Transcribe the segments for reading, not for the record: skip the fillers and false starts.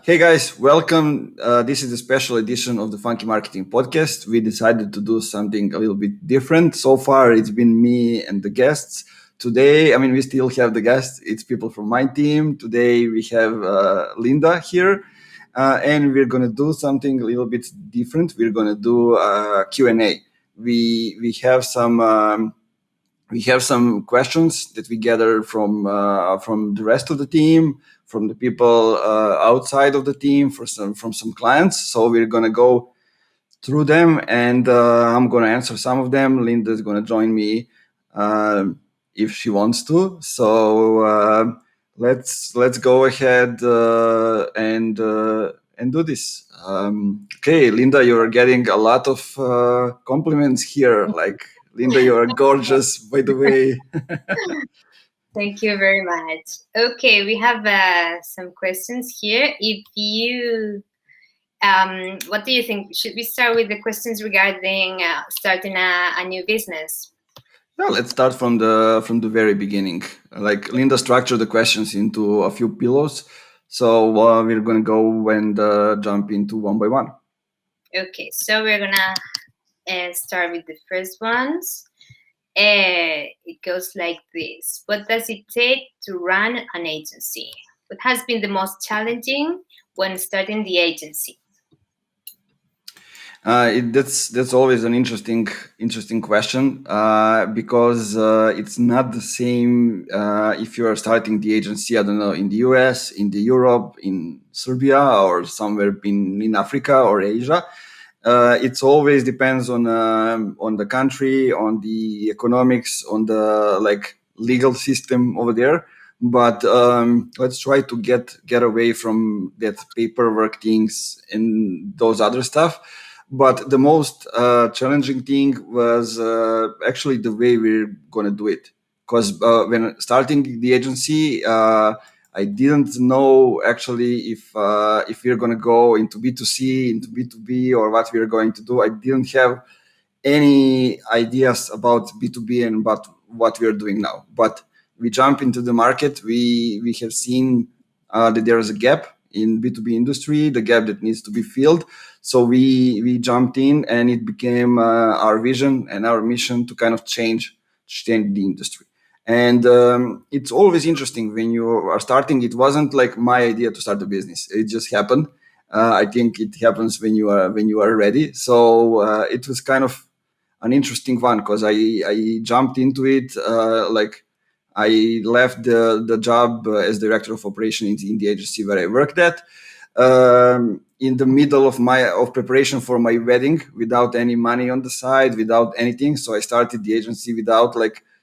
Hey guys, welcome. This is a special edition of the Funky Marketing Podcast. We decided to do something a little bit different. So far, it's been me and the guests. Today, we still have the guests. It's people from my team. Today, we have Linda here, and we're going to do something a little bit different. We're going to do a Q&A. We have some questions that we gather from the rest of the team, from the people outside of the team, from some clients. So we're gonna go through them, and I'm gonna answer some of them. Linda is gonna join me if she wants to. So let's go ahead and do this. Okay, Linda, you're getting a lot of compliments here. Like, Linda, you are gorgeous, by the way. Thank you very much. Okay, we have some questions here. What do you think? Should we start with the questions regarding starting a new business? Yeah, let's start from the very beginning. Like, Linda structured the questions into a few pillars, so we're gonna go and jump into one by one. Okay, so we're gonna start with the first ones. It goes like this: what does it take to run an agency? What has been the most challenging when starting the agency? That's always an interesting question because it's not the same if you are starting the agency, I don't know, in the US, in the Europe, in Serbia, or somewhere in Africa or Asia. It's always depends on the country, on the economics, on the legal system over there. But let's try to get away from that paperwork things and those other stuff. But the most challenging thing was actually the way we're gonna do it. Because when starting the agency, I didn't know actually if we're gonna go into B2C, into B2B, or what we're going to do. I didn't have any ideas about B2B and about what we are doing now. But we jump into the market. We have seen that there is a gap in B2B industry, the gap that needs to be filled. So we jumped in, and it became our vision and our mission to kind of change the industry. And it's always interesting when you are starting. It wasn't like my idea to start a business. It just happened. I think it happens when you are ready. So it was kind of an interesting one because I jumped into it. I left the job as director of operations in the agency where I worked at. In the middle of preparation for my wedding, without any money on the side, without anything. So I started the agency without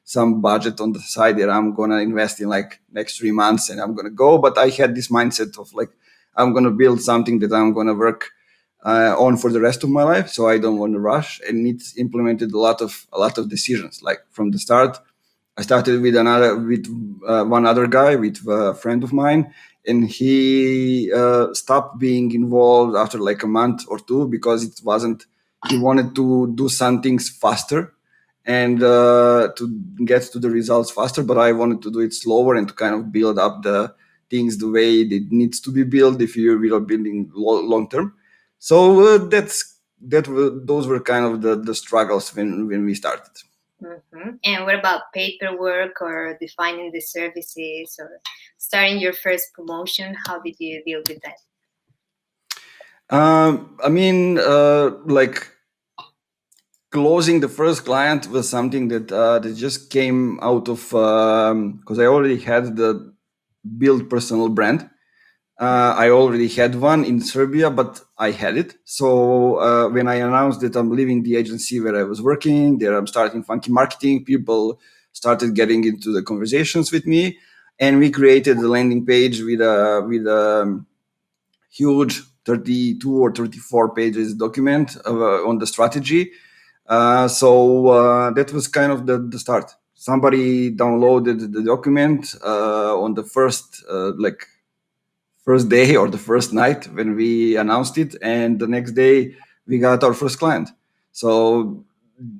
some budget on the side that I'm gonna invest in next 3 months and I'm gonna go. But I had this mindset of I'm gonna build something that I'm gonna work on for the rest of my life. So I don't want to rush, and it's implemented a lot of decisions. Like, from the start, I started with one other guy, with a friend of mine, and he stopped being involved after a month or two because it wasn't. He wanted to do some things faster and to get to the results faster, but I wanted to do it slower and to kind of build up the things the way it needs to be built if you are building long term. So those were kind of the struggles when we started. And what about paperwork or defining the services or starting your first promotion? How did you deal with that? Closing the first client was something that just came out of because I already had the build personal brand. I already had one in Serbia, but I had it. So when I announced that I'm leaving the agency where I was working, that I'm starting Funky Marketing, people started getting into the conversations with me, and we created a landing page with a huge 32 or 34 pages document on the strategy. So that was kind of the start. Somebody downloaded the document on the first day or the first night when we announced it, and the next day we got our first client. So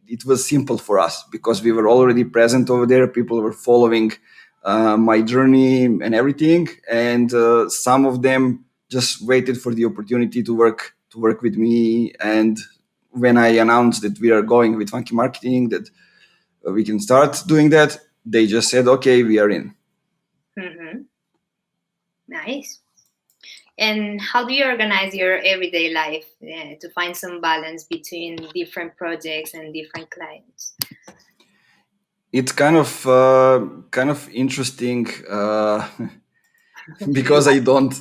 it was simple for us because we were already present over there. People were following my journey and everything, and some of them just waited for the opportunity to work with me. And when I announced that we are going with Funky Marketing, that we can start doing that, they just said, okay, we are in. Mm-hmm. Nice. And how do you organize your everyday life to find some balance between different projects and different clients? It's kind of interesting because I don't.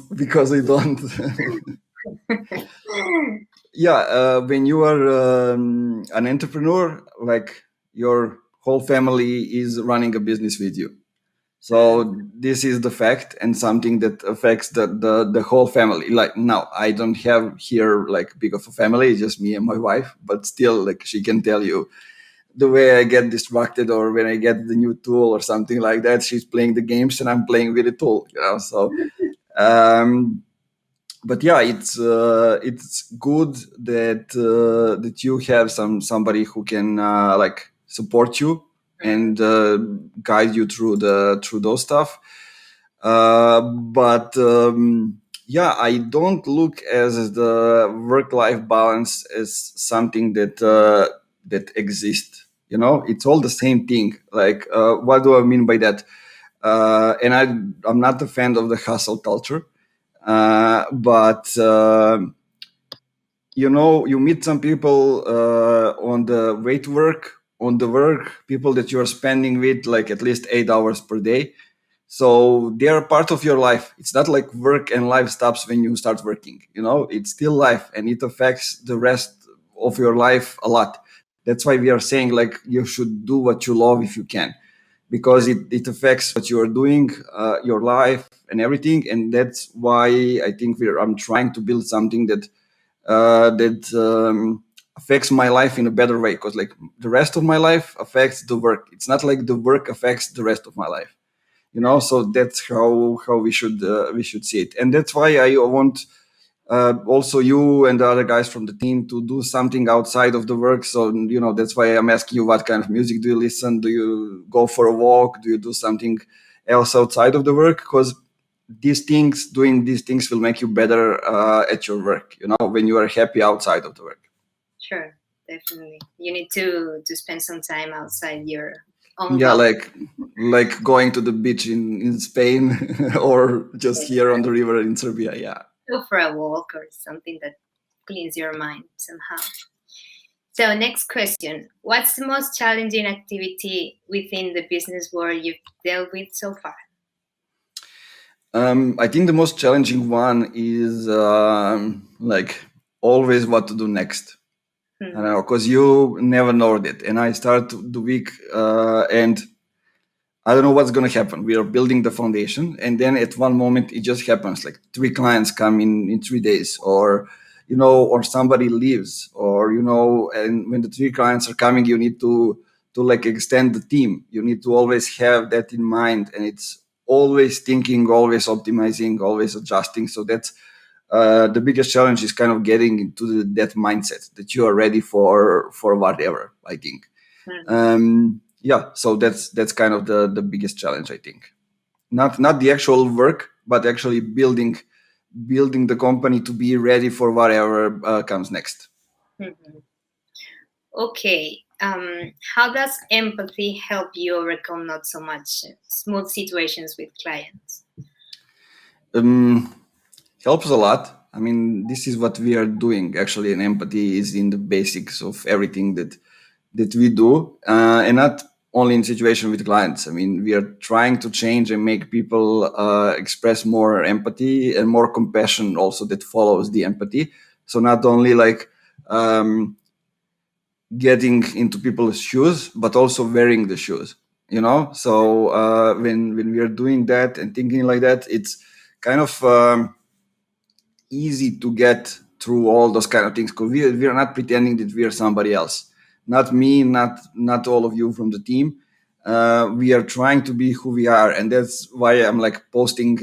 Yeah, when you are an entrepreneur, like your whole family is running a business with you. So this is the fact, and something that affects the whole family. Like now, I don't have here like big of a family, just me and my wife, but still, like she can tell you the way I get distracted or when I get the new tool or something like that. She's playing the games and I'm playing with the tool, you know. So, um, but yeah, it's good that you have somebody who can like support you and guide you through those stuff. But yeah, I don't look as the work-life balance as something that exists. You know, it's all the same thing. Like, what do I mean by that? And I'm not a fan of the hustle culture, but you know, you meet some people on the way to work, on the work, people that you are spending with like at least 8 hours per day, so they are part of your life. It's not like work and life stops when you start working. You know, it's still life and it affects the rest of your life a lot. That's why we are saying like you should do what you love if you can, because it affects what you are doing, your life and everything. And that's why I think I'm trying to build something that affects my life in a better way, because like the rest of my life affects the work. It's not like the work affects the rest of my life, you know. So that's how we should see it. And that's why I want also you and the other guys from the team to do something outside of the work. So you know, that's why I'm asking you, what kind of music do you listen? Do you go for a walk? Do you do something else outside of the work? Because doing these things will make you better at your work, you know, when you are happy outside of the work. Sure, definitely. You need to spend some time outside your own Yeah, bubble. like going to the beach in Spain or just here on the river in Serbia. Yeah. Go for a walk or something that cleans your mind somehow. So, next question. What's the most challenging activity within the business world you've dealt with so far? I think the most challenging one is like always what to do next. I don't Hmm. know, because you never know it. And I start the week and I don't know what's going to happen. We are building the foundation, and then at one moment it just happens. Like 3 clients come in 3 days, or you know, or somebody leaves, or you know, and when the 3 clients are coming, you need to like extend the team. You need to always have that in mind, and it's always thinking, always optimizing, always adjusting. So that's the biggest challenge is kind of getting into that mindset that you are ready for whatever. I think. Hmm. Yeah, so that's kind of the biggest challenge, I think. Not the actual work, but actually building the company to be ready for whatever comes next. Hmm. Okay. How does empathy help you overcome not so much smooth situations with clients? um, Helps a lot. I mean, this is what we are doing actually, and empathy is in the basics of everything that we do, and not only in situation with clients. I mean, we are trying to change and make people express more empathy and more compassion also that follows the empathy. So not only like um, getting into people's shoes, but also wearing the shoes, you know. So when we are doing that and thinking like that, it's kind of easy to get through all those kind of things, because we are not pretending that we are somebody else. Not me, not all of you from the team. We are trying to be who we are, and that's why I'm like posting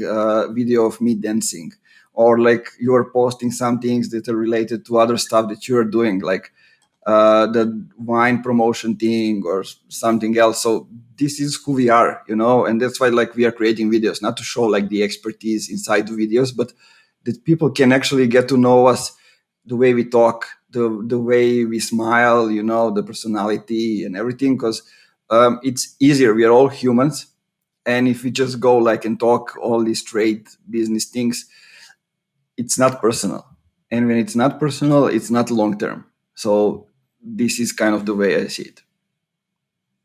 video of me dancing, or like you're posting some things that are related to other stuff that you're doing, like the wine promotion thing or something else. So this is who we are, you know, and that's why like we are creating videos, not to show like the expertise inside the videos, but that people can actually get to know us, the way we talk, the way we smile, the personality and everything, because it's easier. We are all humans, and if we just go like and talk all these straight business things, it's not personal. And when it's not personal, it's not long term. So this is kind of the way I see it.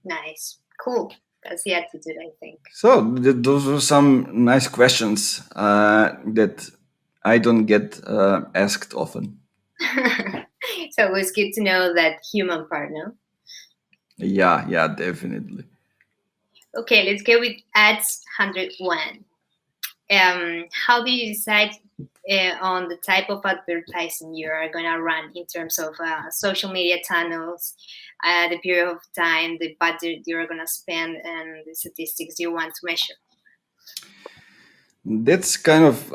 Nice. Cool. That's the attitude, I think. So those are some nice questions that I don't get asked often. So it was good to know that human part, no? Yeah, definitely. Okay, let's go with ads 101. How do you decide on the type of advertising you are going to run in terms of social media channels, the period of time, the budget you're going to spend, and the statistics you want to measure? That's kind of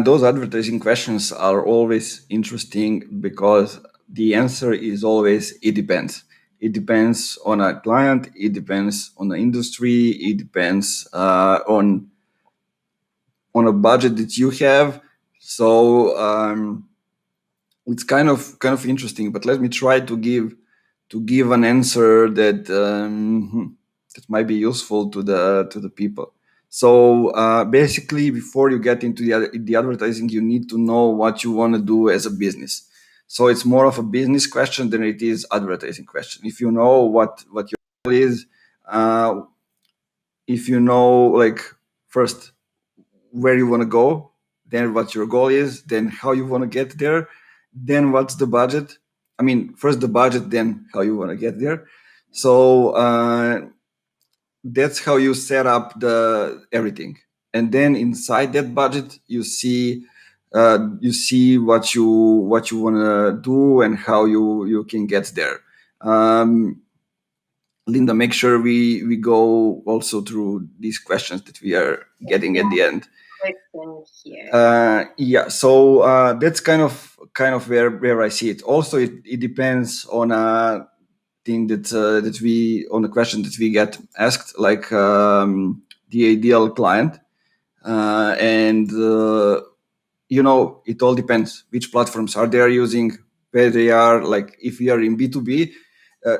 those advertising questions are always interesting because the answer is always it depends. It depends on a client. It depends on the industry. It depends on a budget that you have. So it's kind of interesting. But let me try to give an answer that might be useful to the people. So basically, before you get into the advertising, you need to know what you want to do as a business. So it's more of a business question than it is advertising question. If you know what your goal is, uh, if you know like first where you want to go, then what your goal is, then how you want to get there, then what's the budget. I mean, first the budget, then how you want to get there. So that's how you set up the everything, and then inside that budget you see what you want to do and how you can get there. um, Linda, make sure we go also through these questions that we are getting at the end. Question here. Yeah, so that's kind of where I see it. Also, it depends on a thing that we on a question that we get asked, like the ideal client, and it all depends which platforms are they using, where they are. Like if we are in B2B,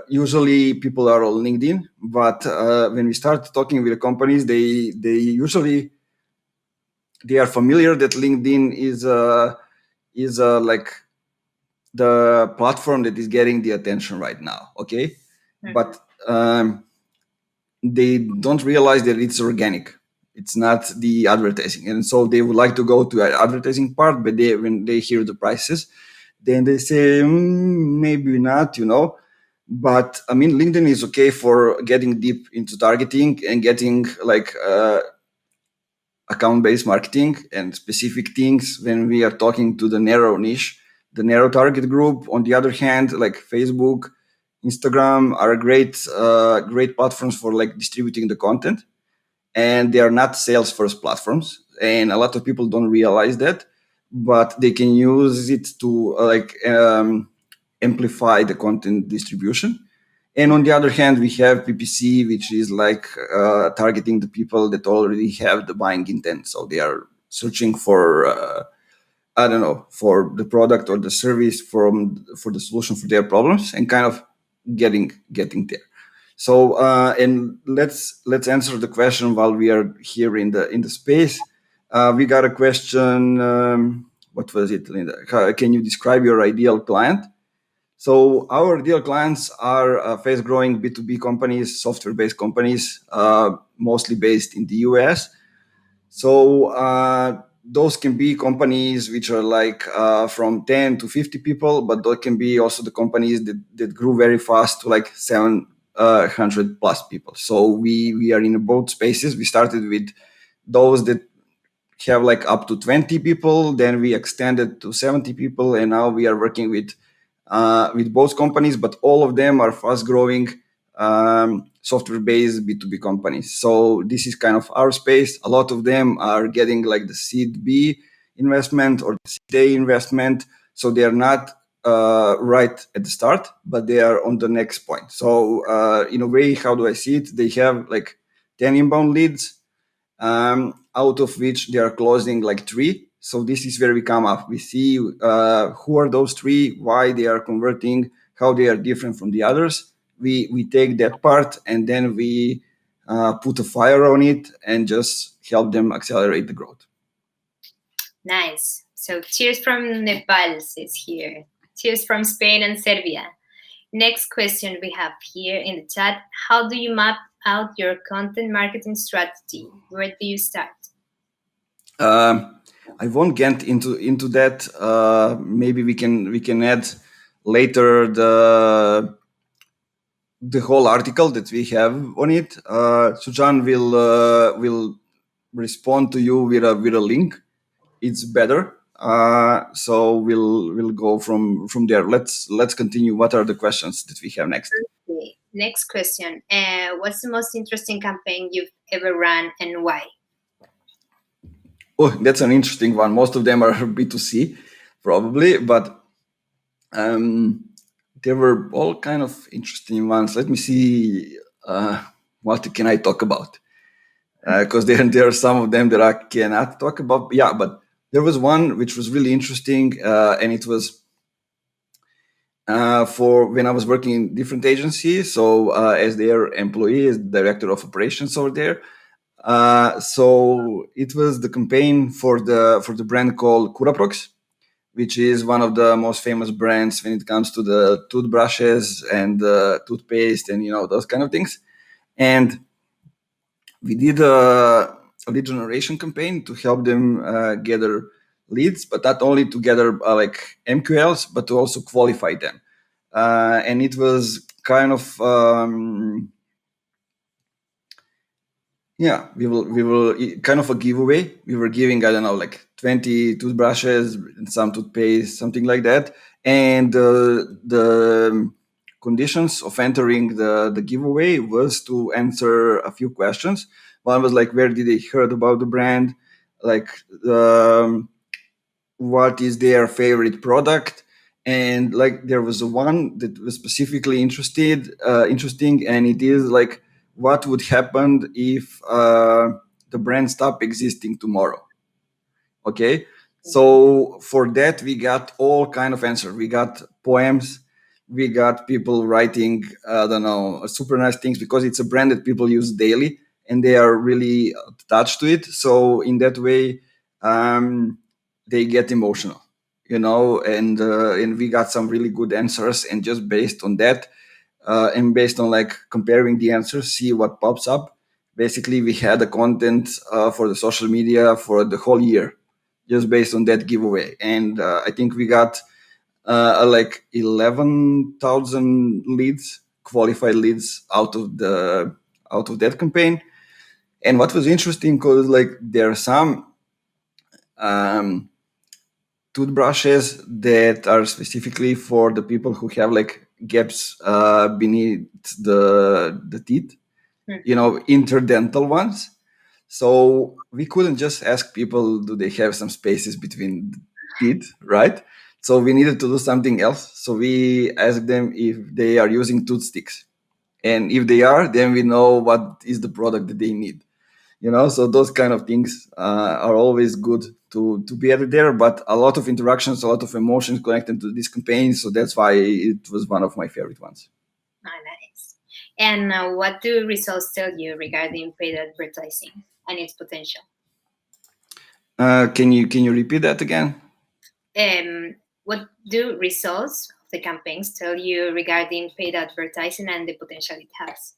usually people are on LinkedIn, but when we start talking with the companies, they usually they are familiar that LinkedIn is like the platform that is getting the attention right now. Okay, but they don't realize that it's organic. It's not the advertising, and so they would like to go to the advertising part, but when they hear the prices, then they say maybe not. But I mean, LinkedIn is okay for getting deep into targeting and getting like account-based marketing and specific things when we are talking to the narrow niche, the narrow target group. On the other hand, like Facebook, Instagram are great platforms for like distributing the content, and they are not sales first platforms. And a lot of people don't realize that, but they can use it to amplify the content distribution. And on the other hand, we have PPC, which is like targeting the people that already have the buying intent. So they are searching for, I don't know, for the product or the service for the solution for their problems, and kind of getting there. So and let's answer the question while we are here in the space. We got a question. What was it, Linda? Can you describe your ideal client? So our ideal clients are fast-growing B2B companies, software-based companies, mostly based in the US. So those can be companies which are like from 10 to 50 people, but those can be also the companies that grew very fast to like 700 plus people. So we are in both spaces. We started with those that have like up to 20 people, then we extended to 70 people, and now we are working with both companies, but all of them are fast-growing software-based B2B companies. So this is kind of our space. A lot of them are getting like the seed B investment or the seed A investment. So they are not right at the start, but they are on the next point. So in a way, how do I see it? They have like 10 inbound leads, out of which they are closing like 3. So this is where we come up. We see who are those three, why they are converting, how they are different from the others. We take that part and then we put a fire on it and just help them accelerate the growth. Nice. So cheers from Nepal says here. Cheers from Spain and Serbia. Next question we have here in the chat. How do you map out your content marketing strategy? Where do you start? I won't get into that. Maybe we can add later the whole article that we have on it. Sujan will respond to you with a link. It's better. So we'll go from there. Let's continue. What are the questions that we have next? Okay. Next question. What's the most interesting campaign you've ever run and why? Oh, that's an interesting one. Most of them are B2C, probably, but there were all kind of interesting ones. Let me see. What can I talk about? Because there are some of them that I cannot talk about. Yeah, but there was one which was really interesting, and it was for when I was working in different agencies. So as their employee, as director of operations over there. So it was the campaign for the brand called Curaprox, which is one of the most famous brands when it comes to the toothbrushes and toothpaste and those kind of things. And we did a lead generation campaign to help them gather leads, but not only to gather like MQLs, but to also qualify them. And it was kind of we will kind of a giveaway. We were giving, I don't know, like 20 toothbrushes and some toothpaste, something like that. And the conditions of entering the giveaway was to answer a few questions. One was like, where did they heard about the brand? Like, what is their favorite product? And like, there was one that was specifically interesting, and it is like, what would happen if the brand stopped existing tomorrow? Okay, so for that we got all kind of answers. We got poems, we got people writing, I don't know, super nice things, because it's a brand that people use daily and they are really attached to it. So in that way, they get emotional, and we got some really good answers. And just based on that, and based on like comparing the answers, see what pops up. Basically, we had the content for the social media for the whole year, just based on that giveaway. And I think we got like 11,000 leads, qualified leads out of that campaign. And what was interesting, because like there are some um, toothbrushes that are specifically for the people who have like gaps beneath the teeth, interdental ones. So we couldn't just ask people, do they have some spaces between teeth, right? So we needed to do something else. So we asked them if they are using toothsticks. And if they are, then we know what is the product that they need. So those kind of things are always good to be added there. But a lot of interactions, a lot of emotions connected to this campaign. So that's why it was one of my favorite ones. Oh, nice. And what do results tell you regarding paid advertising and its potential? Can you repeat that again? What do results of the campaigns tell you regarding paid advertising and the potential it has?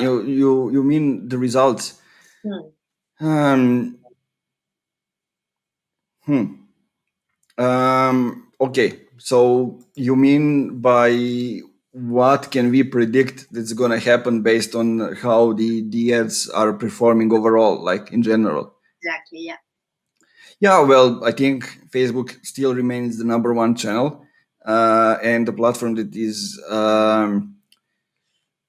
You mean the results? Okay, so you mean by what can we predict that's going to happen based on how the ads are performing overall, like in general? Exactly, yeah. Yeah, well, I think Facebook still remains the number one channel, and the platform that is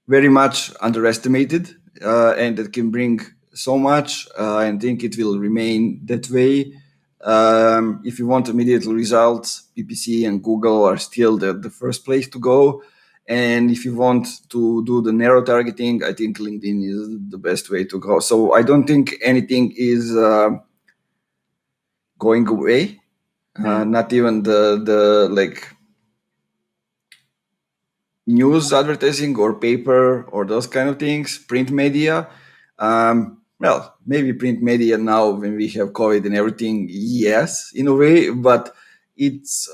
very much underestimated, and that can bring so much. I think it will remain that way. If you want immediate results, PPC and Google are still the first place to go. And if you want to do the narrow targeting, I think LinkedIn is the best way to go. So I don't think anything is going away. Not even the like news advertising or paper or those kind of things, print media. Well, maybe print media now when we have COVID and everything, yes, in a way, but it's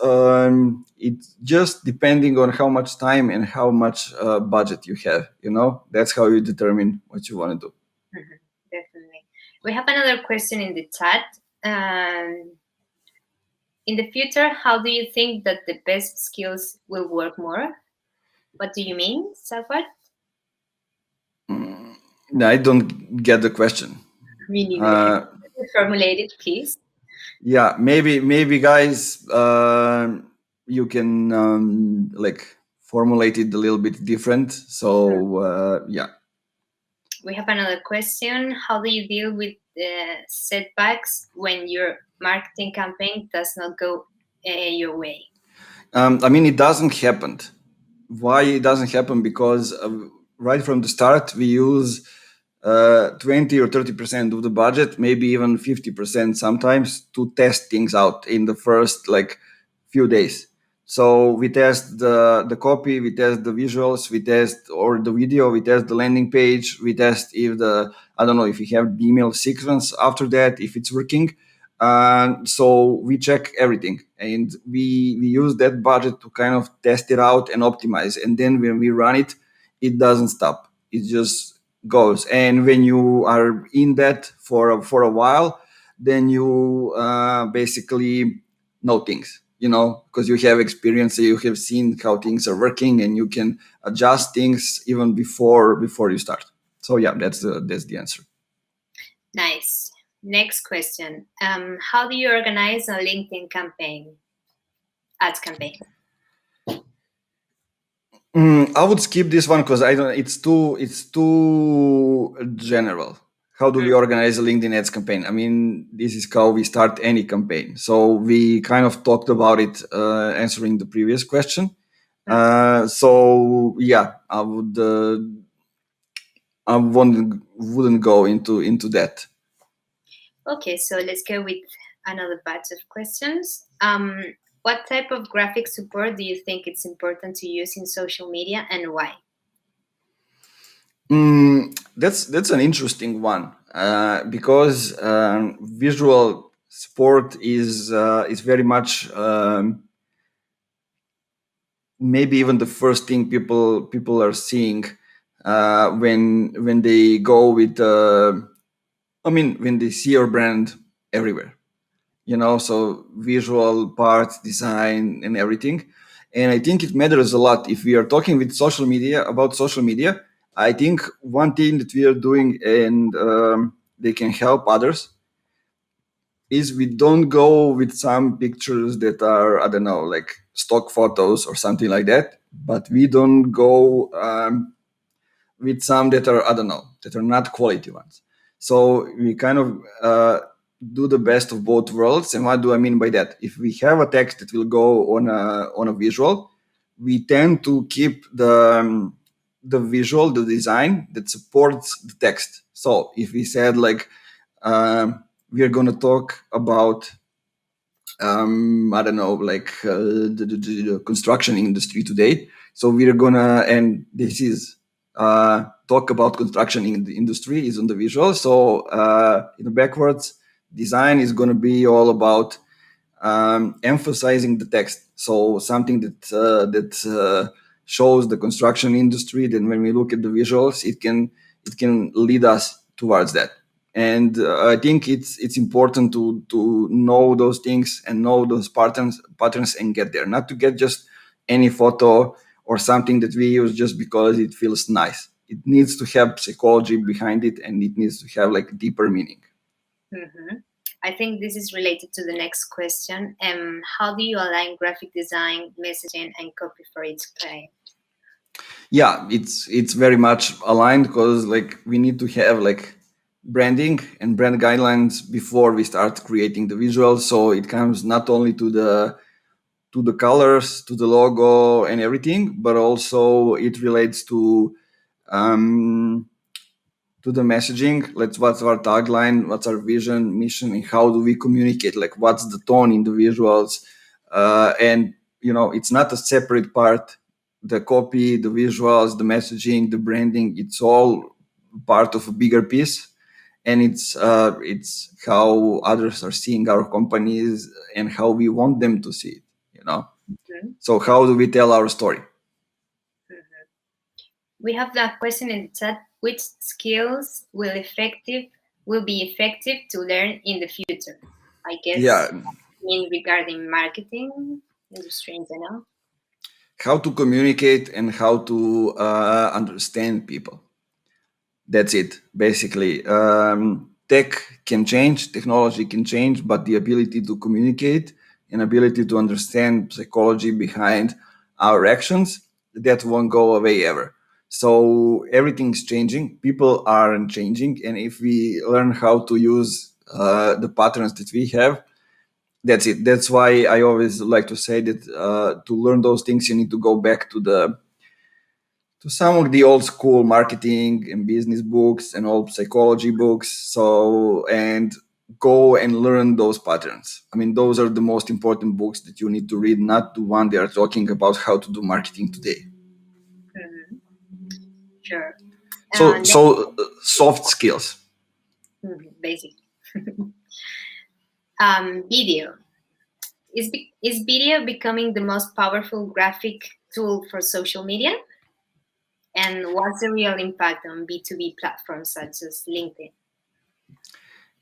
just depending on how much time and how much budget you have. That's how you determine what you want to do. Definitely. We have another question in the chat. In the future, how do you think that the best skills will work more? What do you mean, Safwat? I don't get the question. Me neither. Uh, Formulate it, please. yeah, maybe guys, you can like formulate it a little bit different. So yeah. We have another question. How do you deal with setbacks when your marketing campaign does not go your way? I mean, it doesn't happen. Why it doesn't happen? Because right from the start, we use 20 or 30% of the budget, maybe even 50% sometimes, to test things out in the first like few days. So we test the copy, we test the visuals, we test or the video, we test the landing page, we test if the I don't know if you have the email sequence after that, if it's working. So we check everything, and we use that budget to kind of test it out and optimize. And then when we run it, it doesn't stop. It just goes. And when you are in that for a while, then you basically know things, because you have experience, you have seen how things are working, and you can adjust things even before you start. So yeah, that's the answer. Nice. Next question. How do you organize a LinkedIn campaign, ads campaign? I would skip this one because I don't. It's too general. How do we organize a LinkedIn ads campaign? I mean, this is how we start any campaign. So we kind of talked about it answering the previous question. So yeah, I wouldn't go into that. Okay, so let's go with another batch of questions. What type of graphic support do you think it's important to use in social media, and why? That's an interesting one because visual support is very much maybe even the first thing people are seeing when they go with. I mean, when they see your brand everywhere. So visual parts, design, and everything. And I think it matters a lot if we are talking with social media about social media. I think one thing that we are doing, and they can help others, is we don't go with some pictures that are, I don't know, like stock photos or something like that, but we don't go with some that are, I don't know, that are not quality ones. So we kind of do the best of both worlds. And what do I mean by that? If we have a text that will go on a visual, we tend to keep the visual, the design that supports the text. So if we said like we are going to talk about I don't know, like the construction industry today. So we're gonna, and this is talk about construction in the industry is on the visual. So in the backwards, design is gonna be all about emphasizing the text. So something that shows the construction industry. Then when we look at the visuals, it can lead us towards that. And I think it's important to know those things and know those patterns and get there, not to get just any photo or something that we use just because it feels nice. It needs to have psychology behind it, and it needs to have like deeper meaning. I think this is related to the next question. How do you align graphic design, messaging, and copy for each client? Yeah, it's very much aligned because like we need to have like branding and brand guidelines before we start creating the visuals. So it comes not only to the colors, to the logo and everything, but also it relates to to the messaging. What's our tagline, what's our vision, mission, and how do we communicate? Like, what's the tone in the visuals? And it's not a separate part. The copy, the visuals, the messaging, the branding, it's all part of a bigger piece. And it's how others are seeing our companies and how we want them to see it. Mhm. So how do we tell our story? We have that question in the chat. Which skills will be effective to learn in the future? I Yeah, guess mean regarding marketing industry in general. how to communicate and how to understand people. That's it, basically. Tech can change, technology can change, but the ability to communicate and ability to understand psychology behind our actions, that won't go away ever. So everything's changing. People aren't changing, and if we learn how to use the patterns that we have, that's it. That's why I always like to say that to learn those things, you need to go back to some of the old school marketing and business books and old psychology books. So, and go and learn those patterns. I mean, those are the most important books that you need to read, not the one they are talking about how to do marketing today. Mhm. Sure. Soft skills. Basically. Video. Is video becoming the most powerful graphic tool for social media? And what's the real impact on B2B platforms such as LinkedIn?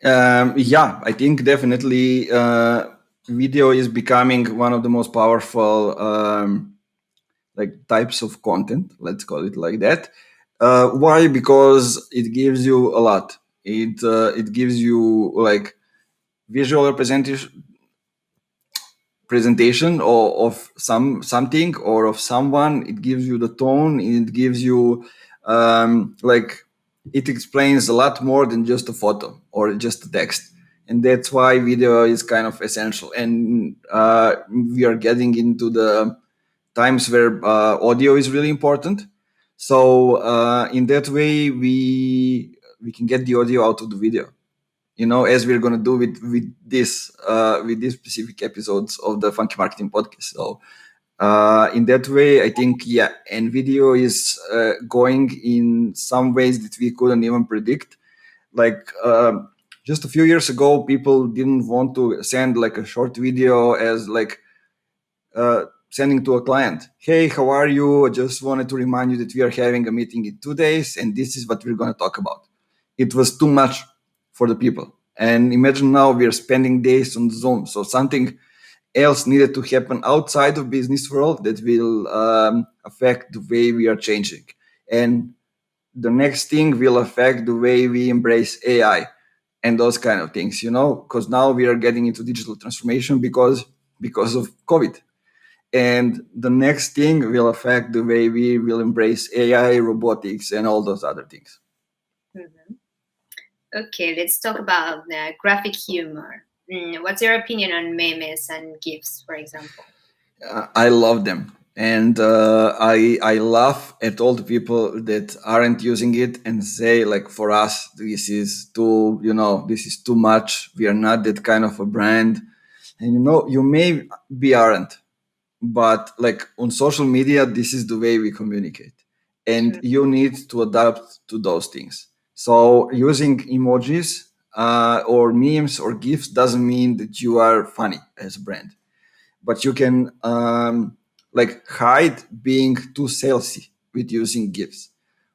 Yeah, I think definitely video is becoming one of the most powerful like types of content. Let's call it like that. Why? Because it gives you a lot. It gives you like visual presentation of something or of someone. It gives you the tone. It gives you like it explains a lot more than just a photo or just a text, and that's why video is kind of essential. And we are getting into the times where audio is really important. So in that way, we can get the audio out of the video, as we're gonna do with these specific episodes of the Funky Marketing Podcast. So in that way, I think yeah, and video is going in some ways that we couldn't even predict. Like just a few years ago, people didn't want to send like a short video as like sending to a client, hey, how are you? I just wanted to remind you that we are having a meeting in 2 days and this is what we're going to talk about. It was too much for the people. And imagine now we are spending days on Zoom. So something else needed to happen outside of business world that will affect the way we are changing. And the next thing will affect the way we embrace AI and those kind of things, because now we are getting into digital transformation because of COVID. And the next thing will affect the way we will embrace AI, robotics, and all those other things. Mm-hmm. Okay, let's talk about graphic humor. What's your opinion on memes and GIFs, for example? I love them, and I laugh at all the people that aren't using it and say like, for us, this is too much. We are not that kind of a brand, and you may be aren't, but like on social media, this is the way we communicate, and you need to adapt to those things. So using emojis or memes or gifs doesn't mean that you are funny as a brand, but you can like hide being too salesy with using gifs,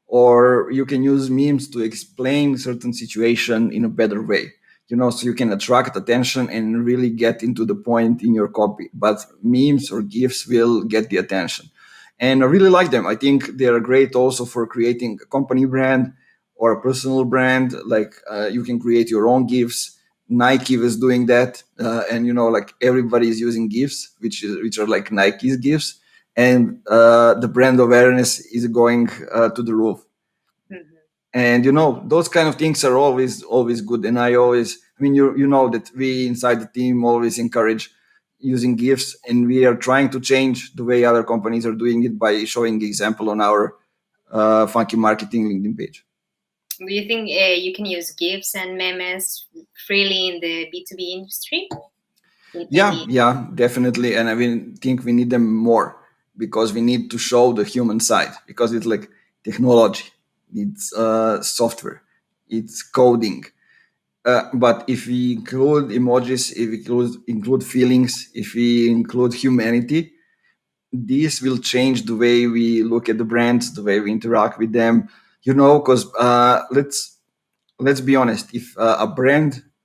or you can use memes to explain certain situation in a better way, so you can attract attention and really get into the point in your copy. But memes or gifs will get the attention, and I really like them. I think they are great also for creating a company brand or a personal brand. Like you can create your own gifs. Nike was doing that, and like everybody is using gifs, which are like Nike's gifs, and the brand awareness is going to the roof. Mm-hmm. And those kind of things are always good. And I mean, you know that we inside the team always encourage using gifs, and we are trying to change the way other companies are doing it by showing example on our Funky Marketing LinkedIn page. Do you think you can use GIFs and memes freely in the B2B industry? In Yeah, any. yeah, definitely. And I mean, think we need them more because we need to show the human side because it's like technology, it's software, it's coding. But if we include emojis, if we include feelings, if we include humanity, this will change the way we look at the brands, the way we interact with them. Because let's be honest. If a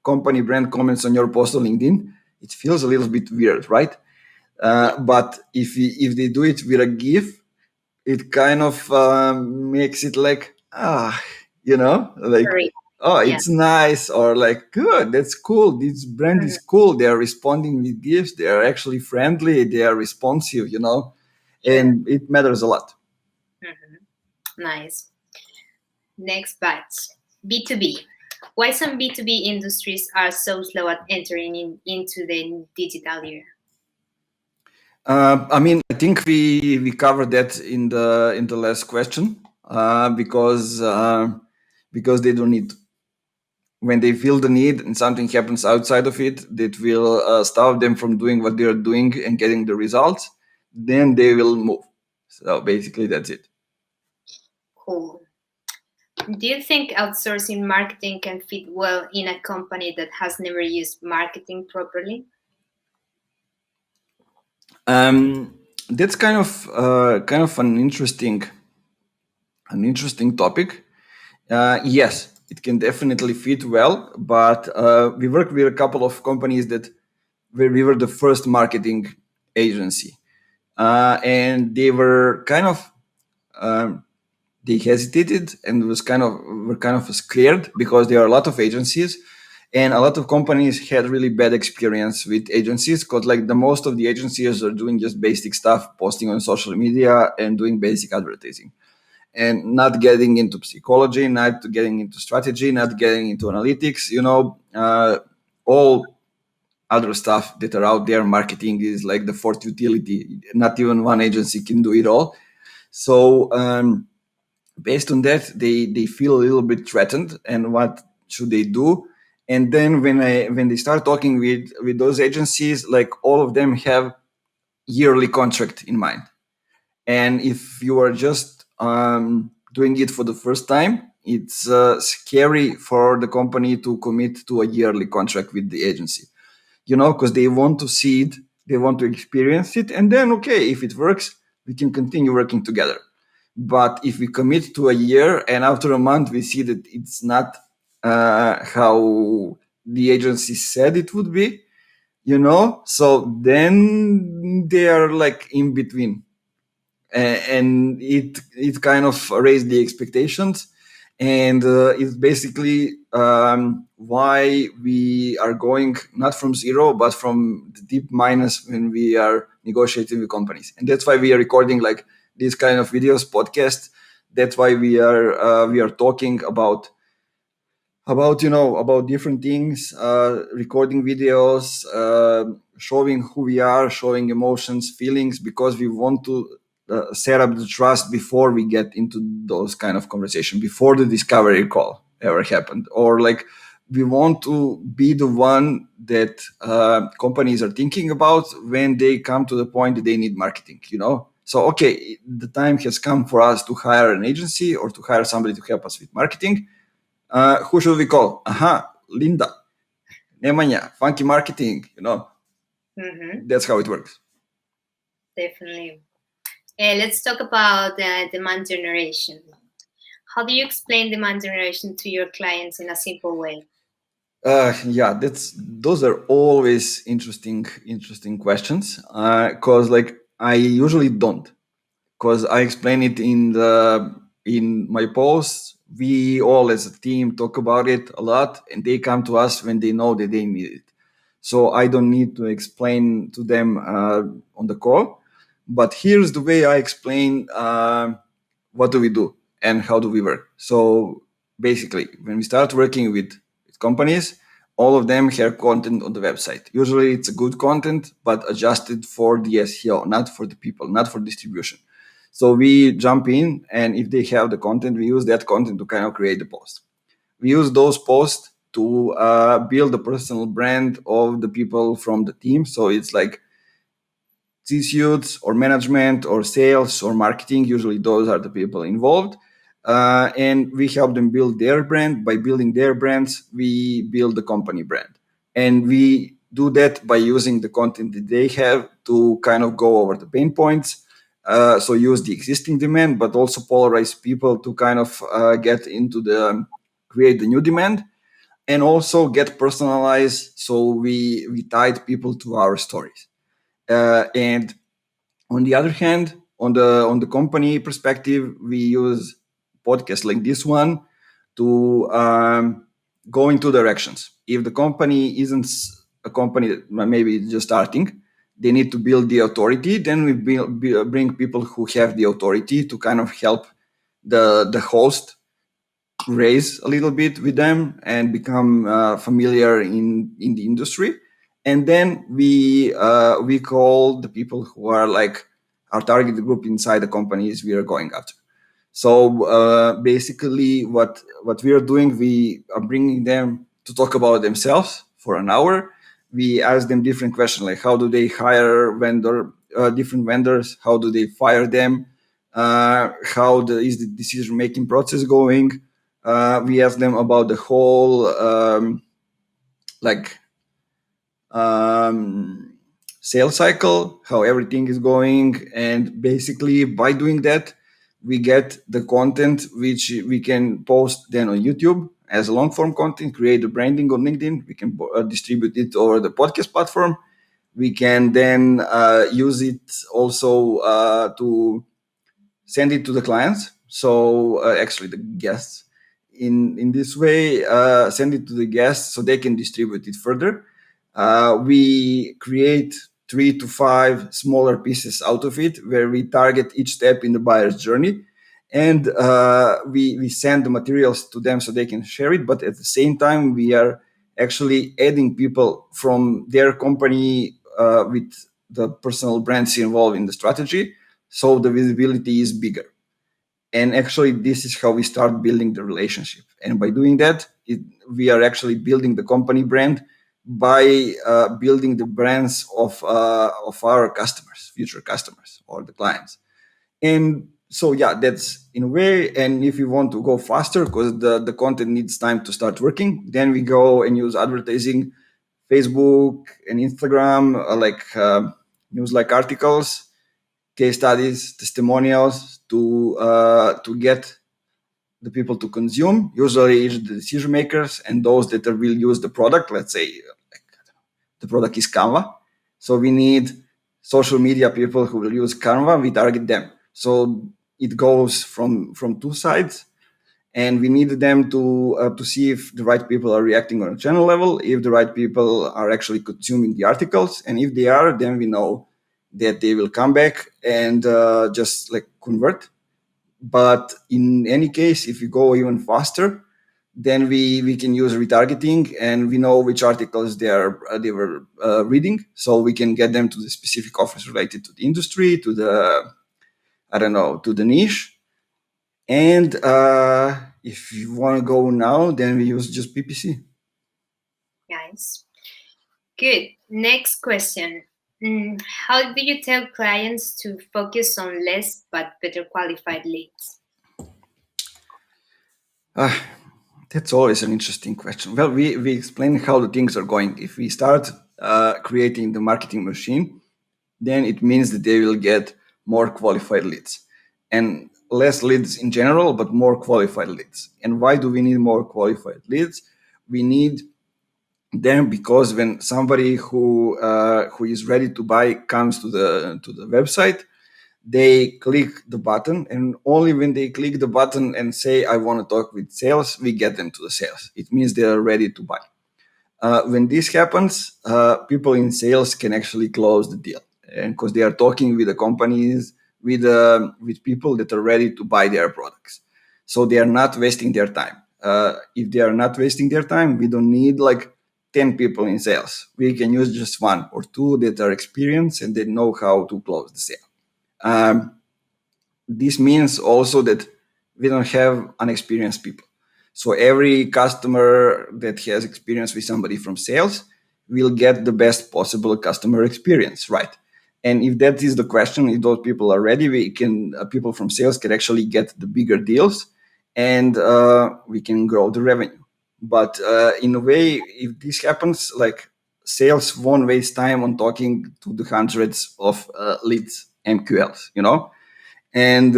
company brand comments on your post on LinkedIn, it feels a little bit weird, right? Yeah, But if they do it with a GIF, it kind of makes it like like very. oh, Yeah, it's nice, or like good, that's cool, this brand mhm, is cool, they are responding with gifts, they are actually friendly, they are responsive, sure. and it matters a lot. Mhm. Nice. Next batch. B2B. Why some B2B industries are so slow at entering into the digital era? I mean, I think we covered that in the last question, because they don't need. When they feel the need and something happens outside of it that will stop them from doing what they are doing and getting the results, then they will move. So basically, that's it. Cool. Do you think outsourcing marketing can fit well in a company that has never used marketing properly? That's kind of an interesting topic. Yes, it can definitely fit well, but we work with a couple of companies that where we were the first marketing agency, and they were kind of um, they hesitated and were kind of scared because there are a lot of agencies, and a lot of companies had really bad experience with agencies because like the most of the agencies are doing just basic stuff, posting on social media and doing basic advertising, and not getting into psychology, not getting into strategy, not getting into analytics, all other stuff that are out there. Marketing is like the fourth utility, not even one agency can do it all. So based on that, they feel a little bit threatened, and what should they do? And then when they start talking with those agencies, like all of them have yearly contract in mind, and if you are just doing it for the first time, it's scary for the company to commit to a yearly contract with the agency, because they want to see it, they want to experience it, and then okay, if it works, we can continue working together. But if we commit to a year and after a month we see that it's not how the agency said it would be, so then they are like in between, and it kind of raised the expectations, and it's basically why we are going not from zero but from the deep minus when we are negotiating with companies, and that's why we are recording like these kind of videos, podcast. That's why we are talking about different things, recording videos, showing who we are, showing emotions, feelings, because we want to set up the trust before we get into those kind of conversation, before the discovery call ever happened, or like we want to be the one that companies are thinking about when they come to the point that they need marketing, so okay, the time has come for us to hire an agency or to hire somebody to help us with marketing. Who should we call? Aha, Linda, Nemanja, funky marketing. Hmm. That's how it works. Definitely. Let's talk about demand generation. How do you explain demand generation to your clients in a simple way? Yeah, those are always interesting questions. Cause like I usually don't, cause I explain it in my posts. We all as a team talk about it a lot, and they come to us when they know that they need it. So I don't need to explain to them on the call. But here's the way I explain what do we do and how do we work. So basically, when we start working with companies, all of them have content on the website. Usually it's a good content, but adjusted for the SEO, not for the people, not for distribution. So we jump in, and if they have the content, we use that content to kind of create the post. We use those posts to build the personal brand of the people from the team. So it's like C-suites or management or sales or marketing. Usually those are the people involved. And we help them build their brand. By building their brands, we build the company brand. And we do that by using the content that they have to kind of go over the pain points. So use the existing demand, but also polarize people to kind of get into create the new demand, and also get personalized. So we tied people to our stories. And on the other hand, on the company perspective, we use podcasts like this one to go in two directions. If the company isn't a company that maybe just starting, they need to build the authority. Then we bring people who have the authority to kind of help the host raise a little bit with them and become familiar in the industry. And then we call the people who are like our target group inside the companies we are going after. So basically, what we are doing, we are bringing them to talk about themselves for an hour. We ask them different questions like how do they hire different vendors, how do they fire them, is the decision making process going. We ask them about the whole like um, sales cycle, how everything is going, and basically by doing that, we get the content which we can post then on YouTube as long form content, create the branding on LinkedIn. We can distribute it over the podcast platform. We can then use it also to send it to the clients. So actually, the guests. In this way, send it to the guests so they can distribute it further. We create 3 to 5 smaller pieces out of it, where we target each step in the buyer's journey, and we send the materials to them so they can share it. But at the same time, we are actually adding people from their company with the personal brands involved in the strategy, so the visibility is bigger. And actually, this is how we start building the relationship. And by doing that, we are actually building the company brand by building the brands of our customers, future customers, or the clients. And so yeah, that's in a way. And if you want to go faster because the content needs time to start working, then we go and use advertising, Facebook and Instagram, news like articles, case studies, testimonials to get the people to consume. Usually, it's the decision makers and those that will use the product. Let's say the product is Canva, so we need social media people who will use Canva. We target them, so it goes from two sides, and we need them to see if the right people are reacting on a channel level, if the right people are actually consuming the articles, and if they are, then we know that they will come back and just like convert. But in any case, if you go even faster, then we can use retargeting, and we know which articles they were reading, so we can get them to the specific offers related to the industry, to the I don't know, to the niche. And if you want to go now, then we use just PPC. Nice. Good. Next question. How do you tell clients to focus on less but better qualified leads? That's always an interesting question. Well, we explain how the things are going. If we start creating the marketing machine, then it means that they will get more qualified leads. And less leads in general, but more qualified leads. And why do we need more qualified leads? We need them because when somebody who is ready to buy comes to the website, they click the button, and only when they click the button and say I want to talk with sales, we get them to the sales. It means they are ready to buy. When this happens, people in sales can actually close the deal, and because they are talking with the companies, with people that are ready to buy their products, so they are not wasting their time. If they are not wasting their time, we don't need like 10 people in sales. We can use just 1 or 2 that are experienced and they know how to close the sale. This means also that we don't have unexperienced people. So every customer that has experience with somebody from sales will get the best possible customer experience, right? And if that is the question, if those people are ready, we can people from sales can actually get the bigger deals, and we can grow the revenue. But in a way, if this happens, like sales won't waste time on talking to the hundreds of leads, MQLs, and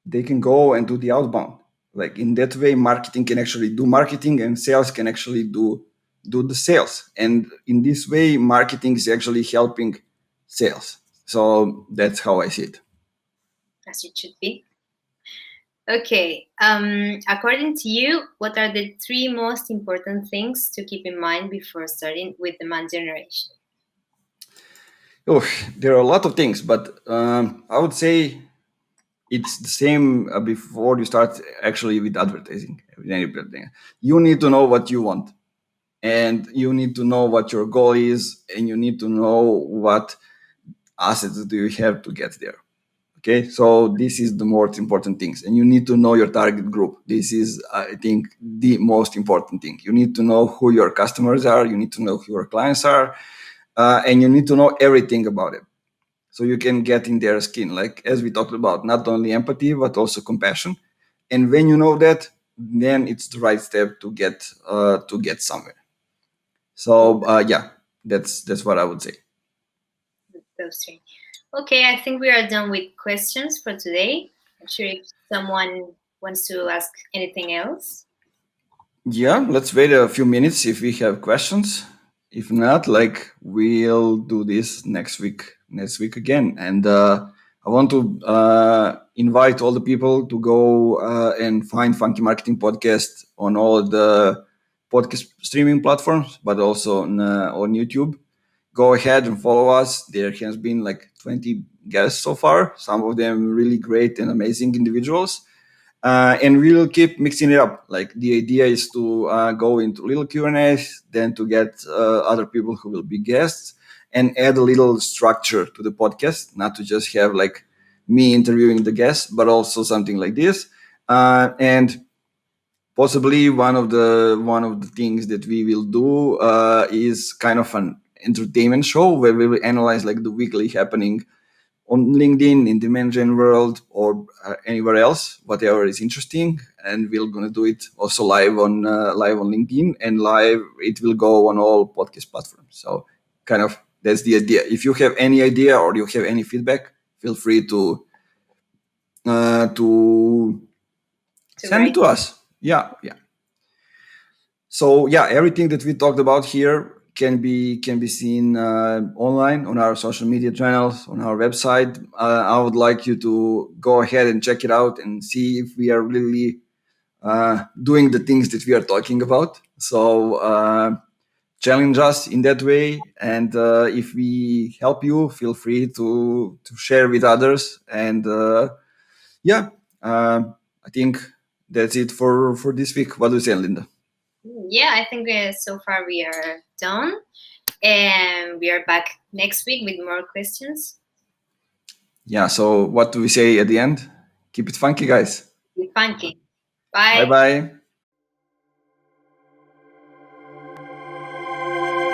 they can go and do the outbound. Like in that way, marketing can actually do marketing, and sales can actually do the sales. And in this way, marketing is actually helping sales. So that's how I see it. As it should be. Okay. According to you, what are the three most important things to keep in mind before starting with demand generation? Oh, there are a lot of things, but I would say it's the same before you start actually with advertising. With anything. You need to know what you want, and you need to know what your goal is, and you need to know what assets do you have to get there. Okay, so this is the most important things, and you need to know your target group. This is, I think, the most important thing. You need to know who your customers are, you need to know who your clients are, and you need to know everything about it, so you can get in their skin, like as we talked about, not only empathy but also compassion. And when you know that, then it's the right step to get somewhere. So yeah, that's what I would say. Those three. Okay, I think we are done with questions for today. I'm sure if someone wants to ask anything else. Yeah, let's wait a few minutes if we have questions. If not, like we'll do this next week again. And I want to invite all the people to go and find Funky Marketing Podcast on all the podcast streaming platforms, but also on YouTube. Go ahead and follow us. There has been like 20 guests so far, some of them really great and amazing individuals. And we'll keep mixing it up. Like the idea is to go into little Q&As, then to get other people who will be guests, and add a little structure to the podcast, not to just have like me interviewing the guests, but also something like this. And possibly one of the things that we will do is kind of an entertainment show where we will analyze like the weekly happening on LinkedIn, in the Nemanja world, or anywhere else, whatever is interesting. And we're gonna do it also live on LinkedIn, and live it will go on all podcast platforms. So kind of that's the idea. If you have any idea or you have any feedback, feel free to To send it write. to us. Yeah, yeah. So yeah, everything that we talked about here can be seen online on our social media channels, on our website. I would like you to go ahead and check it out and see if we are really doing the things that we are talking about. So challenge us in that way, and if we help you, feel free to share with others. And yeah, I think that's it for this week. What do you say, Linda? Yeah, I think so far we are done. And we are back next week with more questions. Yeah, so what do we say at the end? Keep it funky, guys. Be funky. Bye Bye. bye.